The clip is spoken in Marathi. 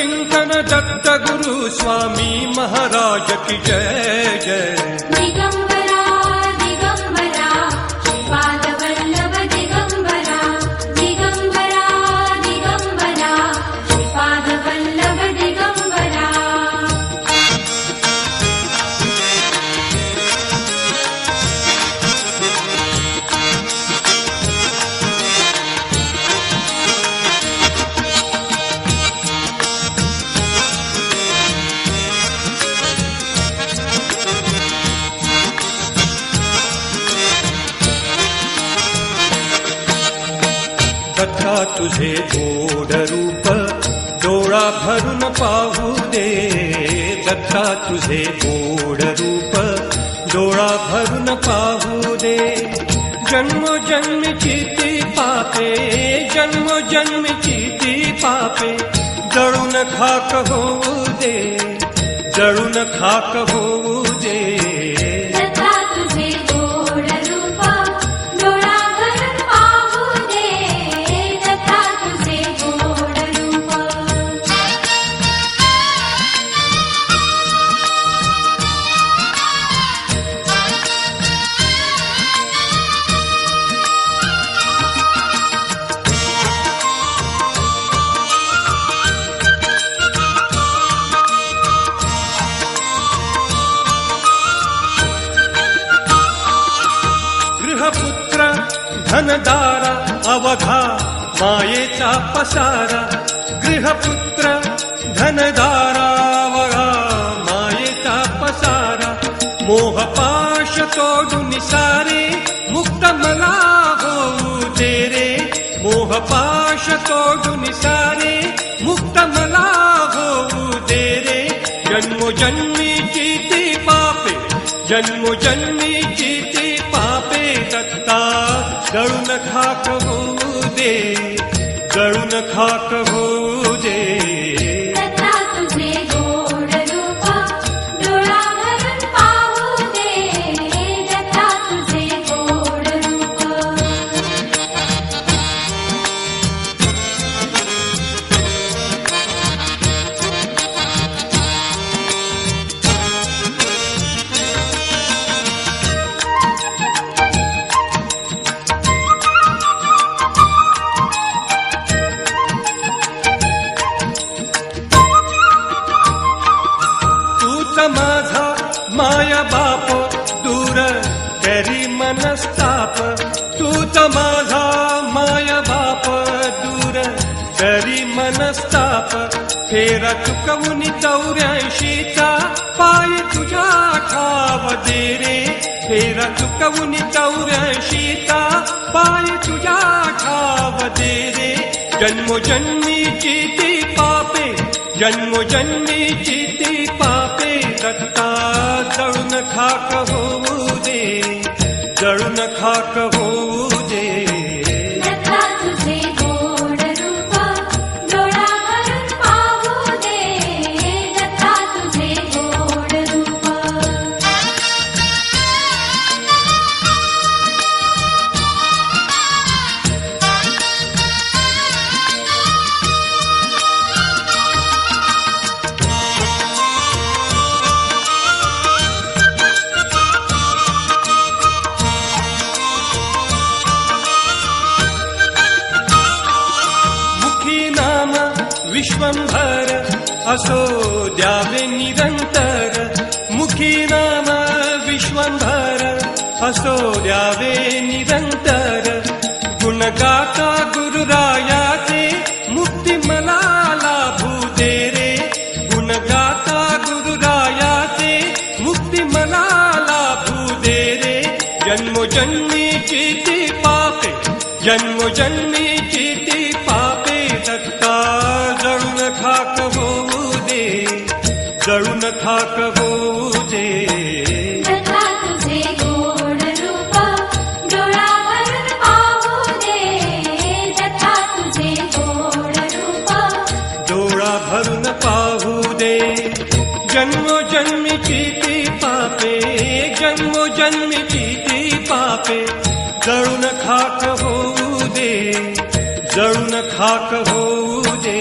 चिंतन दत्त गुरु स्वामी महाराज की जय जय। दिगंबरा दिगंबरा श्रीपाद वल्लभ दिगंबरा, दिगंबरा दिगंबरा श्रीपाद वल्लभ दिगंबरा। दत्ता तुझे गोड रूप डोळा भरून पाहू दे, दत्ता तुझे गोड रूप डोळा भरून पाहू दे। जन्मोजन्मीची ती पापे, जन्मोजन्मीची ती पापे जळून खाक होऊ दे, जळून खाक होऊ दे। दत्ता तुझे गोड रूप डोळा भरून पाहू दे, दत्ता तुझे गोड रूप। गृहपुत्र धनदारा अवघा मायेचा पसारा, गृहपुत्र धनदारा अवघा मायेचा पसारा। मोहपाश तोडून सारे मुक्त मला होऊ दे रे, मोहपाश तोडून सारे मुक्त मला होऊ दे रे। जन्मोजन्मीची ती पापे, जन्मोजन्मीची ती पापे दत्ता जळून खाक होऊ दे, जळून खाक होऊ दे। दत्ता तुझे गोड रूप डोळा भरून पाहू दे, दत्ता तुझे गोड रूप। तूच माझा माया बाप दूर करी मनस्ताप, तूच माझा माया बाप दूर करी मनस्ताप। फेरा चुकवून 84चा पाय तुझ्या ठाव दे रे, फेरा चुकवून 84चा पाय तुझ्या ठाव दे रे। जन्मोजन्मीची ती पापे, जन्मोजन्मीची ती पापे दत्ता जळून खाक होऊ दे, जळून खाक होऊ दे। दत्ता तुझे गोड रूप डोळा भरून पाहू दे, दत्ता तुझे गोड रूप। विश्वंभर असो द्यावे निरंतर, मुखी नाम विश्वंभर असो द्यावे निरंतर। गुण गाता गुरुरायाचे मुक्ती मला लाभू दे रे, गुण गाता गुरुरायाचे मुक्ती मला लाभू दे रे। जन्मोजन्मीची ती पापे, जन्मोजन्मीची ती पापे दत्ता जळून खाक होऊ दे, जळून खाक होऊ दे। दत्ता तुझे गोड रूप डोळा भरून पाहू दे, दत्ता तुझे गोड रूप। डोळा भरून पाहू दे। जन्मोजन्मीची ती पापे, जन्मोजन्मीची ती पापे जळून खाक होऊ दे, जळून खाक होऊ दे।